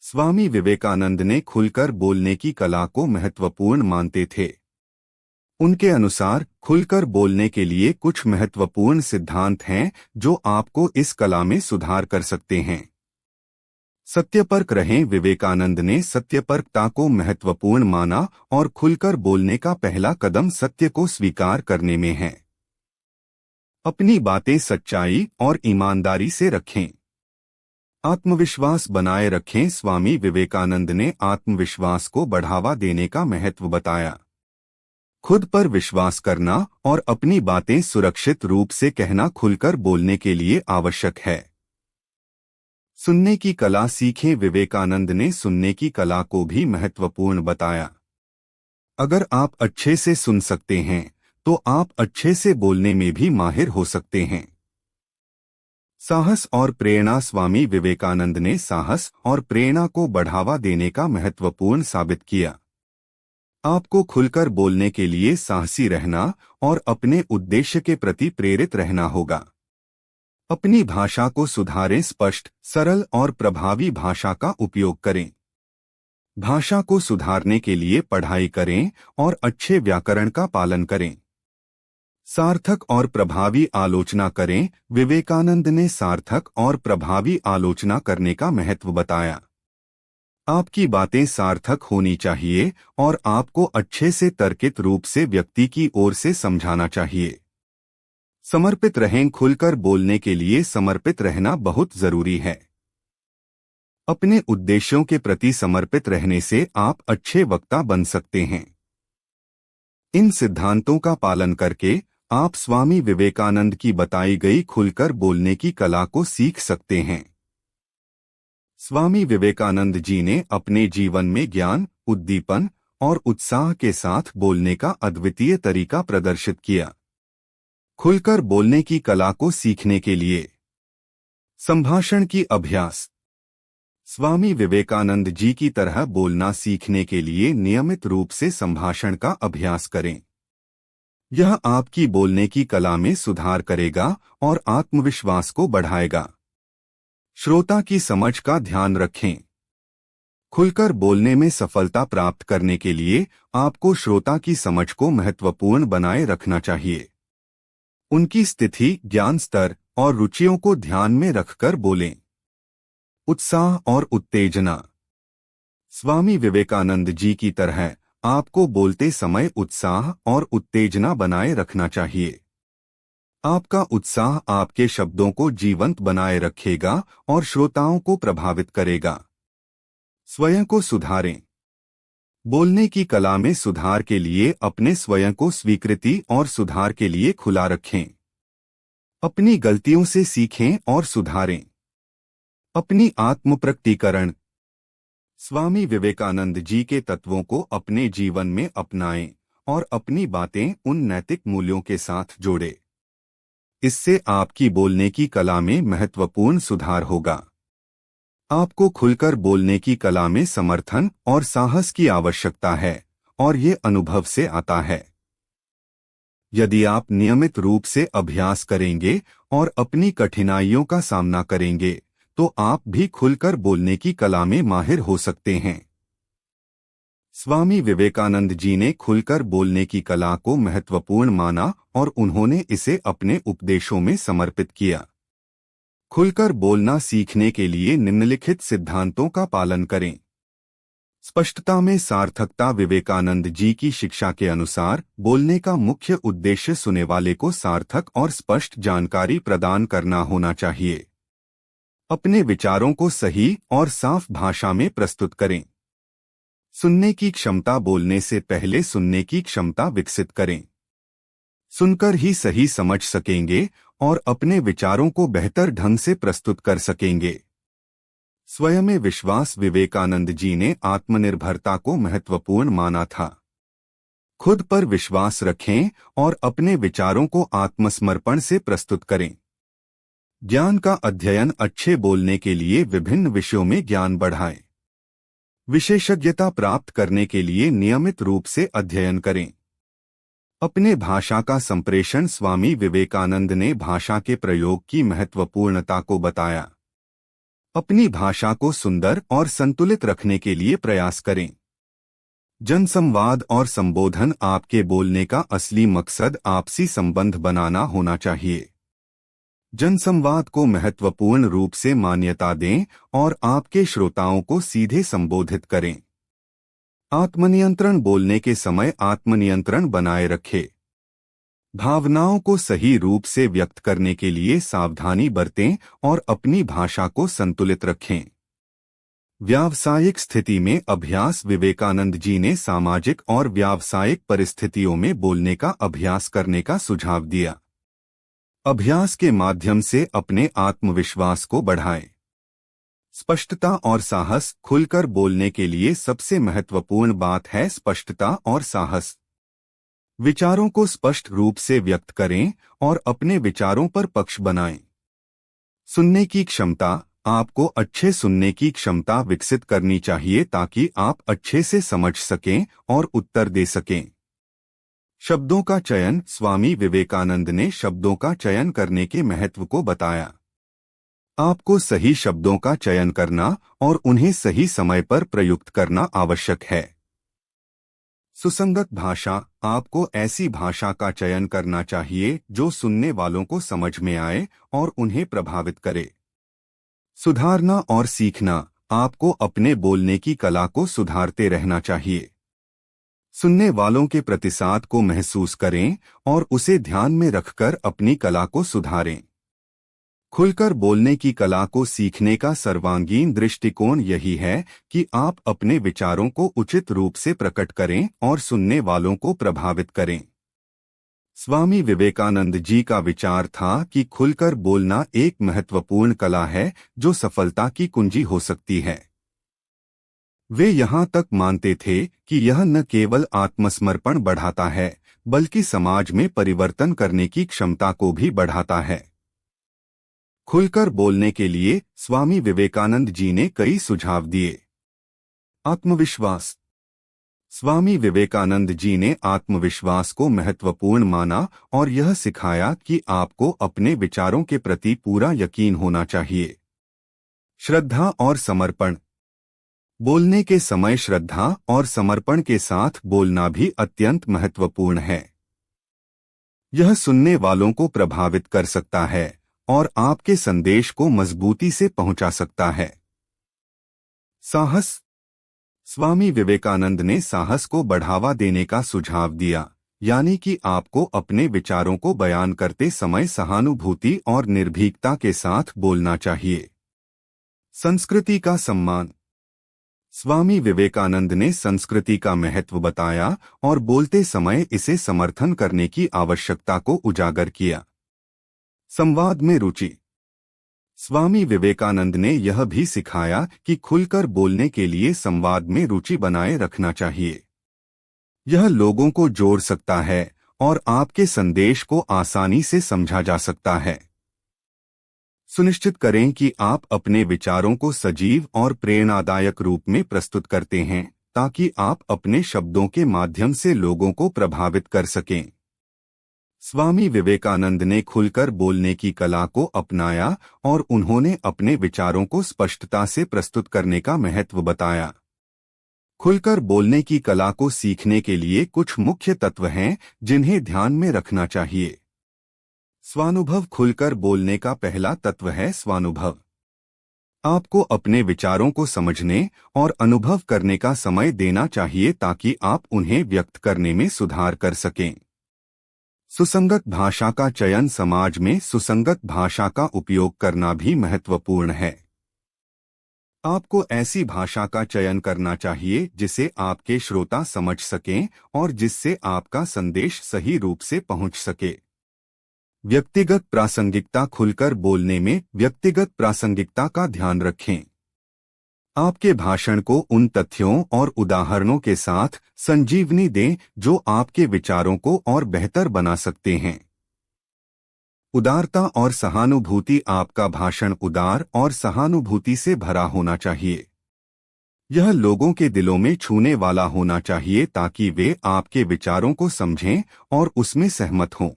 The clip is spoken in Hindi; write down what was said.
स्वामी विवेकानंद ने खुलकर बोलने की कला को महत्वपूर्ण मानते थे। उनके अनुसार खुलकर बोलने के लिए कुछ महत्वपूर्ण सिद्धांत हैं जो आपको इस कला में सुधार कर सकते हैं। सत्यपर्क रहें। विवेकानंद ने सत्यपर्कता को महत्वपूर्ण माना और खुलकर बोलने का पहला कदम सत्य को स्वीकार करने में है। अपनी बातें सच्चाई और ईमानदारी से रखें। आत्मविश्वास बनाए रखें। स्वामी विवेकानंद ने आत्मविश्वास को बढ़ावा देने का महत्व बताया। खुद पर विश्वास करना और अपनी बातें सुरक्षित रूप से कहना खुलकर बोलने के लिए आवश्यक है। सुनने की कला सीखें। विवेकानंद ने सुनने की कला को भी महत्वपूर्ण बताया। अगर आप अच्छे से सुन सकते हैं तो आप अच्छे से बोलने में भी माहिर हो सकते हैं। साहस और प्रेरणा। स्वामी विवेकानंद ने साहस और प्रेरणा को बढ़ावा देने का महत्वपूर्ण साबित किया। आपको खुलकर बोलने के लिए साहसी रहना और अपने उद्देश्य के प्रति प्रेरित रहना होगा। अपनी भाषा को सुधारें। स्पष्ट, सरल और प्रभावी भाषा का उपयोग करें। भाषा को सुधारने के लिए पढ़ाई करें और अच्छे व्याकरण का पालन करें। सार्थक और प्रभावी आलोचना करें। विवेकानंद ने सार्थक और प्रभावी आलोचना करने का महत्व बताया। आपकी बातें सार्थक होनी चाहिए और आपको अच्छे से तर्कित रूप से व्यक्ति की ओर से समझाना चाहिए। समर्पित रहें। खुलकर बोलने के लिए समर्पित रहना बहुत जरूरी है। अपने उद्देश्यों के प्रति समर्पित रहने से आप अच्छे वक्ता बन सकते हैं। इन सिद्धांतों का पालन करके आप स्वामी विवेकानंद की बताई गई खुलकर बोलने की कला को सीख सकते हैं। स्वामी विवेकानंद जी ने अपने जीवन में ज्ञान, उद्दीपन और उत्साह के साथ बोलने का अद्वितीय तरीका प्रदर्शित किया। खुलकर बोलने की कला को सीखने के लिए संभाषण की अभ्यास। स्वामी विवेकानंद जी की तरह बोलना सीखने के लिए नियमित रूप से संभाषण का अभ्यास करें। यह आपकी बोलने की कला में सुधार करेगा और आत्मविश्वास को बढ़ाएगा। श्रोता की समझ का ध्यान रखें। खुलकर बोलने में सफलता प्राप्त करने के लिए आपको श्रोता की समझ को महत्वपूर्ण बनाए रखना चाहिए। उनकी स्थिति, ज्ञान स्तर और रुचियों को ध्यान में रखकर बोलें। उत्साह और उत्तेजना। स्वामी विवेकानंद जी की तरह आपको बोलते समय उत्साह और उत्तेजना बनाए रखना चाहिए। आपका उत्साह आपके शब्दों को जीवंत बनाए रखेगा और श्रोताओं को प्रभावित करेगा। स्वयं को सुधारें। बोलने की कला में सुधार के लिए अपने स्वयं को स्वीकृति और सुधार के लिए खुला रखें। अपनी गलतियों से सीखें और सुधारें। अपनी आत्मप्रकटीकरण। स्वामी विवेकानंद जी के तत्वों को अपने जीवन में अपनाएं और अपनी बातें उन नैतिक मूल्यों के साथ जोड़ें। इससे आपकी बोलने की कला में महत्वपूर्ण सुधार होगा। आपको खुलकर बोलने की कला में समर्थन और साहस की आवश्यकता है और ये अनुभव से आता है। यदि आप नियमित रूप से अभ्यास करेंगे और अपनी कठिनाइयों का सामना करेंगे तो आप भी खुलकर बोलने की कला में माहिर हो सकते हैं। स्वामी विवेकानंद जी ने खुलकर बोलने की कला को महत्वपूर्ण माना और उन्होंने इसे अपने उपदेशों में समर्पित किया। खुलकर बोलना सीखने के लिए निम्नलिखित सिद्धांतों का पालन करें। स्पष्टता में सार्थकता। विवेकानंद जी की शिक्षा के अनुसार बोलने का मुख्य उद्देश्य सुनने वाले को सार्थक और स्पष्ट जानकारी प्रदान करना होना चाहिए। अपने विचारों को सही और साफ भाषा में प्रस्तुत करें। सुनने की क्षमता। बोलने से पहले सुनने की क्षमता विकसित करें। सुनकर ही सही समझ सकेंगे और अपने विचारों को बेहतर ढंग से प्रस्तुत कर सकेंगे। स्वयं में विश्वास। विवेकानंद जी ने आत्मनिर्भरता को महत्वपूर्ण माना था। खुद पर विश्वास रखें और अपने विचारों को आत्मसमर्पण से प्रस्तुत करें। ज्ञान का अध्ययन। अच्छे बोलने के लिए विभिन्न विषयों में ज्ञान बढ़ाएं। विशेषज्ञता प्राप्त करने के लिए नियमित रूप से अध्ययन करें। अपने भाषा का संप्रेषण। स्वामी विवेकानंद ने भाषा के प्रयोग की महत्वपूर्णता को बताया। अपनी भाषा को सुंदर और संतुलित रखने के लिए प्रयास करें। जनसंवाद और संबोधन आपके बोलने का असली मकसद आपसी संबंध बनाना होना चाहिए। जनसंवाद को महत्वपूर्ण रूप से मान्यता दें और आपके श्रोताओं को सीधे संबोधित करें। आत्मनियंत्रण बोलने के समय आत्मनियंत्रण बनाए रखें। भावनाओं को सही रूप से व्यक्त करने के लिए सावधानी बरतें और अपनी भाषा को संतुलित रखें। व्यावसायिक स्थिति में अभ्यास। विवेकानंद जी ने सामाजिक और व्यावसायिक परिस्थितियों में बोलने का अभ्यास करने का सुझाव दिया। अभ्यास के माध्यम से अपने आत्मविश्वास को बढ़ाएं। स्पष्टता और साहस। खुलकर बोलने के लिए सबसे महत्वपूर्ण बात है स्पष्टता और साहस। विचारों को स्पष्ट रूप से व्यक्त करें और अपने विचारों पर पक्ष बनाएं। सुनने की क्षमता। आपको अच्छे सुनने की क्षमता विकसित करनी चाहिए ताकि आप अच्छे से समझ सकें और उत्तर दे सकें। शब्दों का चयन। स्वामी विवेकानंद ने शब्दों का चयन करने के महत्व को बताया। आपको सही शब्दों का चयन करना और उन्हें सही समय पर प्रयुक्त करना आवश्यक है। सुसंगत भाषा। आपको ऐसी भाषा का चयन करना चाहिए जो सुनने वालों को समझ में आए और उन्हें प्रभावित करे। सुधारना और सीखना। आपको अपने बोलने की कला को सुधारते रहना चाहिए। सुनने वालों के प्रतिसाद को महसूस करें और उसे ध्यान में रखकर अपनी कला को सुधारें। खुलकर बोलने की कला को सीखने का सर्वांगीण दृष्टिकोण यही है कि आप अपने विचारों को उचित रूप से प्रकट करें और सुनने वालों को प्रभावित करें। स्वामी विवेकानंद जी का विचार था कि खुलकर बोलना एक महत्वपूर्ण कला है जो सफलता की कुंजी हो सकती है। वे यहाँ तक मानते थे कि यह न केवल आत्मसमर्पण बढ़ाता है बल्कि समाज में परिवर्तन करने की क्षमता को भी बढ़ाता है। खुलकर बोलने के लिए स्वामी विवेकानंद जी ने कई सुझाव दिए। आत्मविश्वास। स्वामी विवेकानंद जी ने आत्मविश्वास को महत्वपूर्ण माना और यह सिखाया कि आपको अपने विचारों के प्रति पूरा यकीन होना चाहिए। श्रद्धा और समर्पण। बोलने के समय श्रद्धा और समर्पण के साथ बोलना भी अत्यंत महत्वपूर्ण है। यह सुनने वालों को प्रभावित कर सकता है और आपके संदेश को मजबूती से पहुंचा सकता है। साहस। स्वामी विवेकानंद ने साहस को बढ़ावा देने का सुझाव दिया, यानी कि आपको अपने विचारों को बयान करते समय सहानुभूति और निर्भीकता के साथ बोलना चाहिए। संस्कृति का सम्मान। स्वामी विवेकानंद ने संस्कृति का महत्व बताया और बोलते समय इसे समर्थन करने की आवश्यकता को उजागर किया। संवाद में रुचि। स्वामी विवेकानंद ने यह भी सिखाया कि खुलकर बोलने के लिए संवाद में रुचि बनाए रखना चाहिए। यह लोगों को जोड़ सकता है और आपके संदेश को आसानी से समझा जा सकता है। सुनिश्चित करें कि आप अपने विचारों को सजीव और प्रेरणादायक रूप में प्रस्तुत करते हैं ताकि आप अपने शब्दों के माध्यम से लोगों को प्रभावित कर सकें। स्वामी विवेकानंद ने खुलकर बोलने की कला को अपनाया और उन्होंने अपने विचारों को स्पष्टता से प्रस्तुत करने का महत्व बताया। खुलकर बोलने की कला को सीखने के लिए कुछ मुख्य तत्व हैं जिन्हें ध्यान में रखना चाहिए। स्वानुभव। खुलकर बोलने का पहला तत्व है स्वानुभव। आपको अपने विचारों को समझने और अनुभव करने का समय देना चाहिए ताकि आप उन्हें व्यक्त करने में सुधार कर सकें। सुसंगत भाषा का चयन। समाज में सुसंगत भाषा का उपयोग करना भी महत्वपूर्ण है। आपको ऐसी भाषा का चयन करना चाहिए जिसे आपके श्रोता समझ सकें और जिससे आपका संदेश सही रूप से पहुंच सके। व्यक्तिगत प्रासंगिकता। खुलकर बोलने में व्यक्तिगत प्रासंगिकता का ध्यान रखें। आपके भाषण को उन तथ्यों और उदाहरणों के साथ संजीवनी दें जो आपके विचारों को और बेहतर बना सकते हैं। उदारता और सहानुभूति। आपका भाषण उदार और सहानुभूति से भरा होना चाहिए। यह लोगों के दिलों में छूने वाला होना चाहिए ताकि वे आपके विचारों को समझें और उसमें सहमत हों।